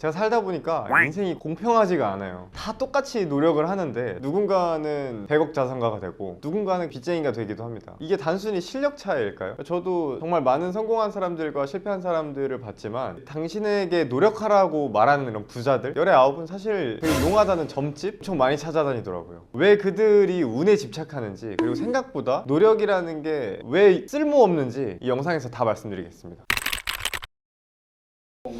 제가 살다 보니까 인생이 공평하지가 않아요. 다 똑같이 노력을 하는데 누군가는 100억 자산가가 되고 누군가는 빚쟁이가 되기도 합니다. 이게 단순히 실력 차이일까요? 저도 정말 많은 성공한 사람들과 실패한 사람들을 봤지만 당신에게 노력하라고 말하는 이런 부자들 19은 사실 되게 용하다는 점집 엄청 많이 찾아다니더라고요. 왜 그들이 운에 집착하는지, 그리고 생각보다 노력이라는 게 왜 쓸모없는지 이 영상에서 다 말씀드리겠습니다.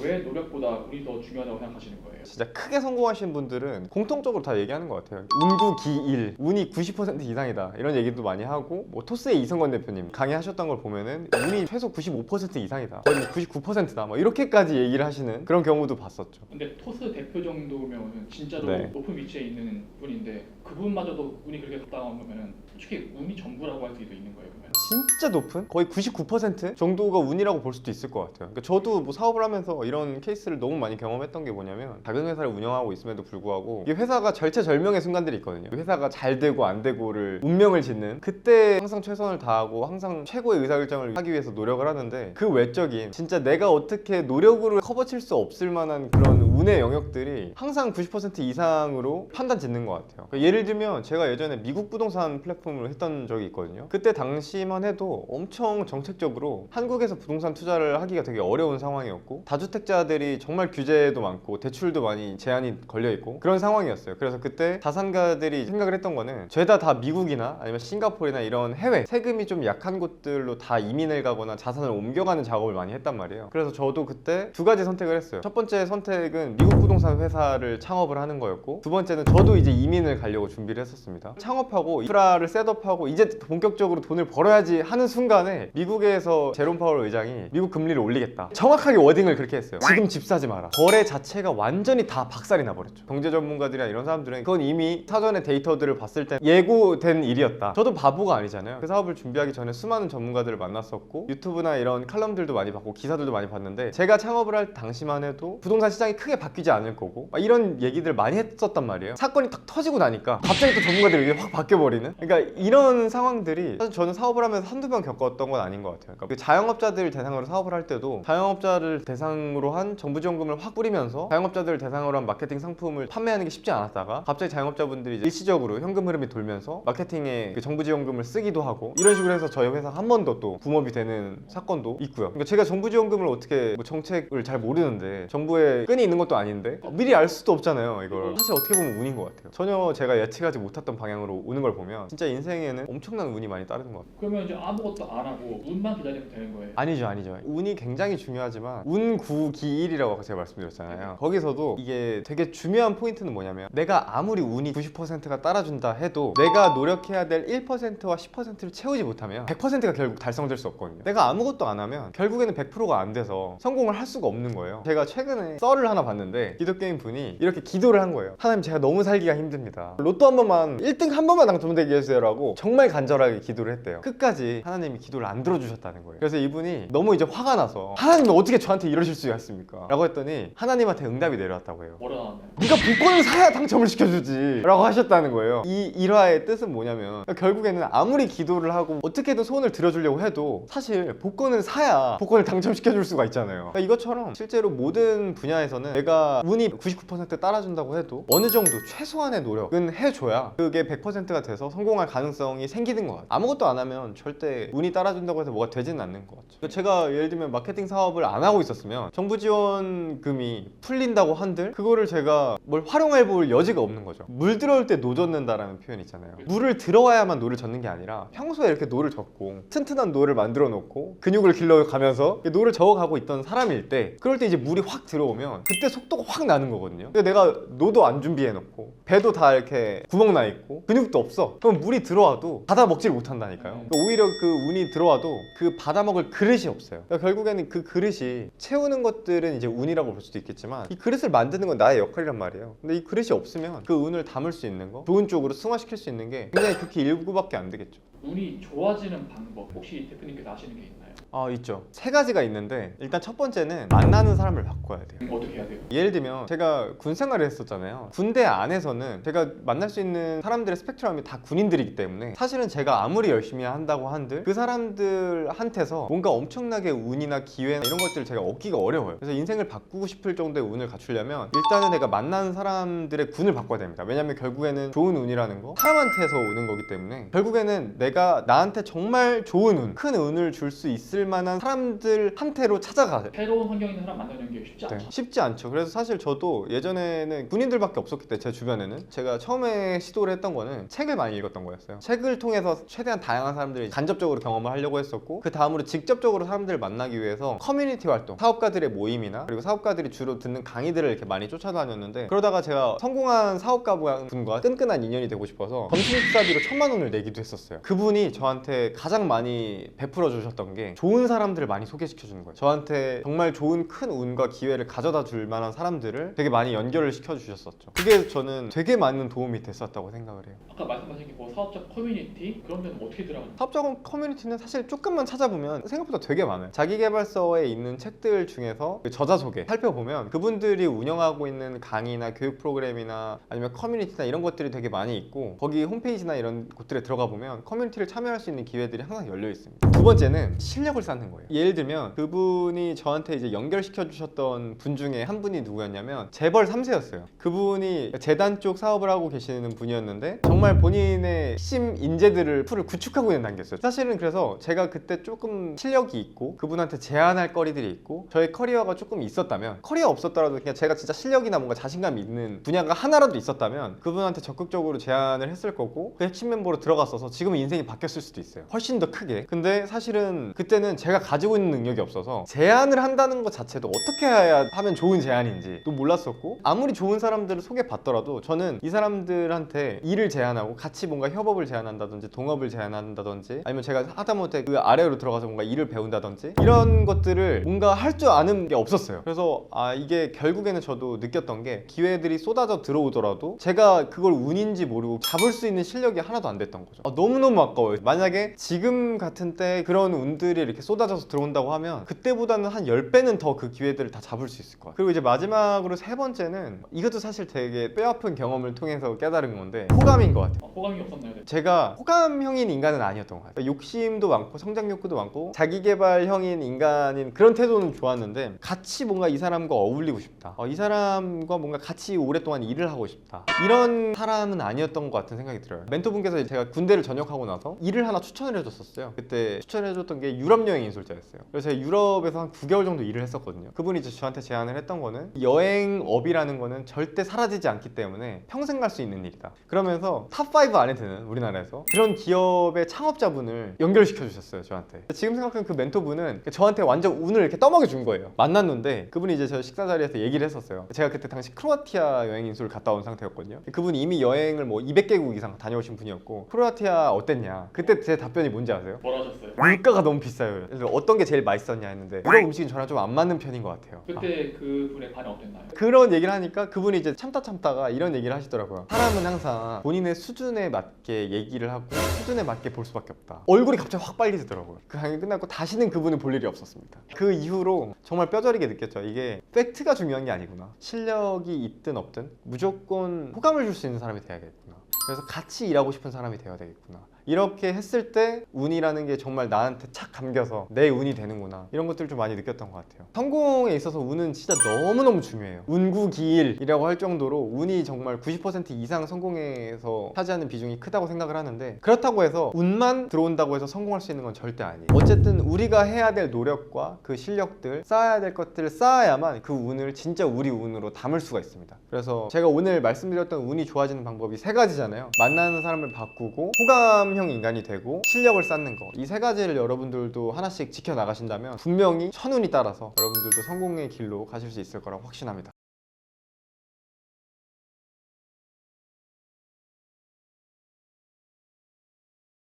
왜 노력보다 운이 더 중요하다고 생각하시는 거예요? 진짜 크게 성공하신 분들은 공통적으로 다 얘기하는 것 같아요. 운구기일, 운이 90% 이상이다, 이런 얘기도 많이 하고, 뭐 토스의 이성건 대표님 강의하셨던 걸 보면은 운이 최소 95% 이상이다, 거의 99%다, 뭐 이렇게까지 얘기를 하시는 그런 경우도 봤었죠. 근데 토스 대표 정도면 진짜로 네. 높은 위치에 있는 분인데 그분마저도 운이 그렇게 좋다고 하면 솔직히 운이 전부라고 할 수도 있는 거예요, 그러면? 진짜 높은? 거의 99% 정도가 운이라고 볼 수도 있을 것 같아요. 그러니까 저도 뭐 사업을 하면서 이런 케이스를 너무 많이 경험했던 게 뭐냐면, 작은 회사를 운영하고 있음에도 불구하고 이 회사가 절체절명의 순간들이 있거든요. 회사가 잘 되고 안 되고를 운명을 짓는, 그때 항상 최선을 다하고 항상 최고의 의사결정을 하기 위해서 노력을 하는데, 그 외적인 진짜 내가 어떻게 노력으로 커버칠 수 없을 만한 그런 운의 영역들이 항상 90% 이상으로 판단 짓는 것 같아요. 그러니까 예를 들면 제가 예전에 미국 부동산 플랫폼을 했던 적이 있거든요. 그때 당시만 해도 엄청 정책적으로 한국에서 부동산 투자를 하기가 되게 어려운 상황이었고, 다주택자들이 정말 규제도 많고 대출도 많이 제한이 걸려 있고 그런 상황이었어요. 그래서 그때 자산가들이 생각을 했던 거는 죄다 다 미국이나 아니면 싱가포르나 이런 해외 세금이 좀 약한 곳들로 다 이민을 가거나 자산을 옮겨가는 작업을 많이 했단 말이에요. 그래서 저도 그때 두 가지 선택을 했어요. 첫 번째 선택은 미국 부동산 회사를 창업을 하는 거였고, 두 번째는 저도 이제 이민을 가려고 준비를 했었습니다. 창업하고 인프라를 셋업하고 이제 본격적으로 돈을 벌어야지 하는 순간에 미국에서 제롬 파월 의장이 미국 금리를 올리겠다, 정확하게 워딩을 그렇게 했어요. 지금 집 사지 마라. 거래 자체가 완전히 다 박살이 나버렸죠. 경제 전문가들이나 이런 사람들은 그건 이미 사전에 데이터들을 봤을 때 예고된 일이었다. 저도 바보가 아니잖아요. 그 사업을 준비하기 전에 수많은 전문가들을 만났었고 유튜브나 이런 칼럼들도 많이 봤고 기사들도 많이 봤는데, 제가 창업을 할 당시만 해도 부동산 시장이 크게 바뀌지 않을 거고 막 이런 얘기들 많이 했었단 말이에요. 사건이 탁 터지고 나니까 갑자기 또 전문가들이 의견이 확 바뀌어버리는, 그러니까 이런 상황들이 사실 저는 사업을 하면서 한두 번 겪었던 건 아닌 것 같아요. 그러니까 그 자영업자들 대상으로 사업을 할 때도 자영업자를 대상으로 한 정부 지원금을 확 뿌리면서 자영업자들을 대상으로 한 마케팅 상품을 판매하는 게 쉽지 않았다가 갑자기 자영업자분들이 이제 일시적으로 현금 흐름이 돌면서 마케팅에 그 정부 지원금을 쓰기도 하고, 이런 식으로 해서 저희 회사 한 번 더 또 붐업이 되는 사건도 있고요. 그러니까 제가 정부 지원금을 어떻게, 뭐 정책을 잘 모르는데 정부에 끈이 있는 것도 아닌데 미리 알 수도 없잖아요. 이걸 사실 어떻게 보면 운인 것 같아요. 전혀 제가 예측하지 못했던 방향으로 오는 걸 보면 진짜 인생에는 엄청난 운이 많이 따르는 것 같아요. 그러면 이제 아무것도 안 하고 운만 기다리면 되는 거예요? 아니죠. 운이 굉장히 중요하지만 운구기일이라고 제가 말씀드렸잖아요. 거기서도 이게 되게 중요한 포인트는 뭐냐면, 내가 아무리 운이 90%가 따라준다 해도 내가 노력해야 될 1%와 10%를 채우지 못하면 100%가 결국 달성될 수 없거든요. 내가 아무것도 안 하면 결국에는 100%가 안 돼서 성공을 할 수가 없는 거예요. 제가 최근에 썰을 하나 봤는데, 기독교인 분이 이렇게 기도를 한 거예요. 하나님, 제가 너무 살기가 힘듭니다. 로또 한 번만 1등 한 번만 당첨되게 해주세요 라고 정말 간절하게 기도를 했대요. 끝까지 하나님이 기도를 안 들어주셨다는 거예요. 그래서 이분이 너무 이제 화가 나서, 하나님은 어떻게 저한테 이러실 수가 있습니까? 라고 했더니 하나님한테 응답이 내려왔다고 해요. 뭐라 나왔나요? 네가 복권을 사야 당첨을 시켜주지 라고 하셨다는 거예요. 이 일화의 뜻은 뭐냐면, 결국에는 아무리 기도를 하고 어떻게든 소원을 들어주려고 해도 사실 복권을 사야 복권을 당첨시켜줄 수가 있잖아요. 그러니까 이것처럼 실제로 모든 분야에서는 내가 운이 99% 따라준다고 해도 어느 정도 최소한의 노력은 해줘야 그게 100%가 돼서 성공할 가능성이 생기는 것 같아요. 아무것도 안 하면 절대 운이 따라준다고 해서 뭐가 되지는 않는 것 같죠. 그러니까 제가 예를 들면 마케팅 사업을 안 하고 있었으면 정부 지원금이 풀린다고 한들 그거를 제가 뭘 활용해 볼 여지가 없는 거죠. 물 들어올 때 노 젓는다라는 표현 있잖아요. 물을 들어와야만 노를 젓는 게 아니라 평소에 이렇게 노를 젓고 튼튼한 노를 만들어 놓고 근육을 길러가면서 노를 저어가고 있던 사람일 때, 그럴 때 이제 물이 확 들어오면 그때 속도가 확 나는 거거든요. 근데 내가 노도 안 준비해 놓고 배도 다 이렇게 구멍 나 있고 근육도 없어. 그럼 물이 들어와도 받아 먹질 못한다니까요. 그러니까 오히려 그 운이 들어와도 그 받아 먹을 그릇이 없어요. 그러니까 결국에는 그 그릇이 채우는 것들은 이제 운이라고 볼 수도 있겠지만, 이 그릇을 만드는 건 나의 역할이란 말이에요. 근데 이 그릇이 없으면 그 운을 담을 수 있는 거, 좋은 쪽으로 승화시킬 수 있는 게 굉장히 극히 일부밖에 안 되겠죠. 운이 좋아지는 방법 혹시 대표님께서 아시는 게 있나요? 있죠. 세 가지가 있는데 일단 첫 번째는 만나는 사람을 바꿔야 돼요. 어떻게 해야 돼요? 예를 들면 제가 군 생활을 했었잖아요. 군대 안에서는 제가 만날 수 있는 사람들의 스펙트럼이 다 군인들이기 때문에 사실은 제가 아무리 열심히 한다고 한들 그 사람들한테서 뭔가 엄청나게 운이나 기회나 이런 것들을 제가 얻기가 어려워요. 그래서 인생을 바꾸고 싶을 정도의 운을 갖추려면 일단은 내가 만나는 사람들의 군을 바꿔야 됩니다. 왜냐면 결국에는 좋은 운이라는 거 사람한테서 오는 거기 때문에 결국에는 내가 나한테 정말 좋은 운, 큰 운을 줄 수 있을 만한 사람들한테로 찾아가야 돼요. 새로운 환경에 있는 사람 만나는 게 쉽지 않죠. 쉽지 않죠. 그래서 사실 저도 예전에는 군인들밖에 없었기 때문에 제 주변에는 제가 처음에 시도를 했던 거는 책을 많이 읽었던 거였어요. 책을 통해서 최대한 다양한 사람들이 간접적으로 경험을 하려고 했었고 그 다음으로 직접적으로 사람들을 만나기 위해서 커뮤니티 활동, 사업가들의 모임이나 그리고 사업가들이 주로 듣는 강의들을 이렇게 많이 쫓아다녔는데 그러다가 제가 성공한 사업가분과 끈끈한 인연이 되고 싶어서 점심 식사비로 1,000만 원을 내기도 했었어요. 그분이 저한테 가장 많이 베풀어 주셨던 게 좋은 사람들을 많이 소개시켜 주는 거예요. 저한테 정말 좋은 큰 운과 기회를 가져다 줄 만한 사람들을 되게 많이 연결을 시켜 주셨었죠. 그게 저는 되게 많은 도움이 됐었다고 생각을 해요. 아까 말씀하신 게 뭐 사업적 커뮤니티 그런 데는 어떻게 들어가는 거예요? 사업적 커뮤니티는 사실 조금만 찾아보면 생각보다 되게 많아요. 자기계발서에 있는 책들 중에서 그 저자 소개 살펴보면 그분들이 운영하고 있는 강의나 교육 프로그램이나 아니면 커뮤니티나 이런 것들이 되게 많이 있고 거기 홈페이지나 이런 곳들에 들어가 보면 커뮤니티를 참여할 수 있는 기회들이 항상 열려 있습니다. 두 번째는 실력을 쌓는 거예요. 예를 들면 그분이 저한테 이제 연결시켜 주셨던 분 중에 한 분이 누구였냐면 재벌 3세였어요. 그분이 재단 쪽 사업을 하고 계시는 분이었는데 정말 본인의 핵심 인재들을 풀을 구축하고 있는 단계였어요. 사실은 그래서 제가 그때 조금 실력이 있고 그분한테 제안할 거리들이 있고 저의 커리어가 조금 있었다면 커리어 없었더라도 그냥 제가 진짜 실력이나 뭔가 자신감이 있는 분야가 하나라도 있었다면 그분한테 적극적으로 제안을 했을 거고 그 핵심 멤버로 들어갔어서 지금은 인생이 바뀌었을 수도 있어요. 훨씬 더 크게. 근데 사실은 그때는 제가 가지고 있는 능력이 없어서 제안을 한다는 것 자체도 어떻게 해야 하면 좋은 제안인지 또 몰랐었고 아무리 좋은 사람들을 소개받더라도 저는 이 사람들한테 일을 제안하고 같이 뭔가 협업을 제안한다든지 동업을 제안한다든지 아니면 제가 하다못해 그 아래로 들어가서 뭔가 일을 배운다든지 이런 것들을 뭔가 할 줄 아는 게 없었어요. 그래서 이게 결국에는 저도 느꼈던 게 기회들이 쏟아져 들어오더라도 제가 그걸 운인지 모르고 잡을 수 있는 실력이 하나도 안 됐던 거죠. 너무너무 아까워요. 만약에 지금 같은 때 그런 운들이 이렇게 쏟아져서 들어온다고 하면 그때보다는 한 10배는 더 그 기회들을 다 잡을 수 있을 거예요. 그리고 이제 마지막으로 세 번째는 이것도 사실 되게 뼈아픈 경험을 통해서 깨달은 건데 호감인 것 같아요. 호감이 없었나요? 네. 제가 호감형인 인간은 아니었던 것 같아요. 욕심도 많고 성장 욕구도 많고 자기계발형인 인간인 그런 태도는 좋았는데 같이 뭔가 이 사람과 어울리고 싶다. 이 사람과 뭔가 같이 오랫동안 일을 하고 싶다. 이런 사람은 아니었던 것 같은 생각이 들어요. 멘토분께서 제가 군대를 전역하고 나서 일을 하나 추천을 해줬었어요. 그때 추천해줬던 게 유럽 여행 인솔자였어요. 그래서 제가 유럽에서 한 9개월 정도 일을 했었거든요. 그분이 이제 저한테 제안을 했던 거는 여행업이라는 거는 절대 사라지지 않기 때문에 평생 갈 수 있는 일이다. 그러면서 탑5 안에 드는 우리나라에서 그런 기업의 창업자분을 연결시켜 주셨어요, 저한테. 지금 생각하면 그 멘토분은 저한테 완전 운을 이렇게 떠먹여 준 거예요. 만났는데 그분이 이제 저 식사 자리에서 얘기를 했었어요. 제가 그때 당시 크로아티아 여행 인솔을 갔다 온 상태였거든요. 그분이 이미 여행을 뭐 200개국 이상 다녀오신 분이었고 크로아티아 어땠냐? 그때 제 답변이 뭔지 아세요? 뭐라 하셨어요? 물가가 너무 비싸요. 그래서 어떤 게 제일 맛있었냐 했는데 유럽 음식은 저랑 좀 안 맞는 편인 것 같아요. 그때 그분의 반응 어땠나요? 그런 얘기를 하니까 그분이 이제 참다가 이런 얘기를 하시더라고요. 사람은 항상 본인의 수준에 맞게 얘기를 하고 수준에 맞게 볼 수밖에 없다. 얼굴이 갑자기 확 빨개지더라고요. 그 강의 끝나고 다시는 그분을 볼 일이 없었습니다. 그 이후로 정말 뼈저리게 느꼈죠. 이게 팩트가 중요한 게 아니구나. 실력이 있든 없든 무조건 호감을 줄 수 있는 사람이 돼야겠구나. 그래서 같이 일하고 싶은 사람이 되어야 되겠구나. 이렇게 했을 때 운이라는 게 정말 나한테 착 감겨서 내 운이 되는구나. 이런 것들을 좀 많이 느꼈던 것 같아요. 성공에 있어서 운은 진짜 너무너무 중요해요. 운구기일이라고 할 정도로 운이 정말 90% 이상 성공에서 차지하는 비중이 크다고 생각을 하는데 그렇다고 해서 운만 들어온다고 해서 성공할 수 있는 건 절대 아니에요. 어쨌든 우리가 해야 될 노력과 그 실력들, 쌓아야 될 것들을 쌓아야만 그 운을 진짜 우리 운으로 담을 수가 있습니다. 그래서 제가 오늘 말씀드렸던 운이 좋아지는 방법이 세 가지잖아요. 만나는 사람을 바꾸고 호감형 인간이 되고 실력을 쌓는 거. 이 세 가지를 여러분들도 하나씩 지켜나가신다면 분명히 천운이 따라서 여러분들도 성공의 길로 가실 수 있을 거라고 확신합니다.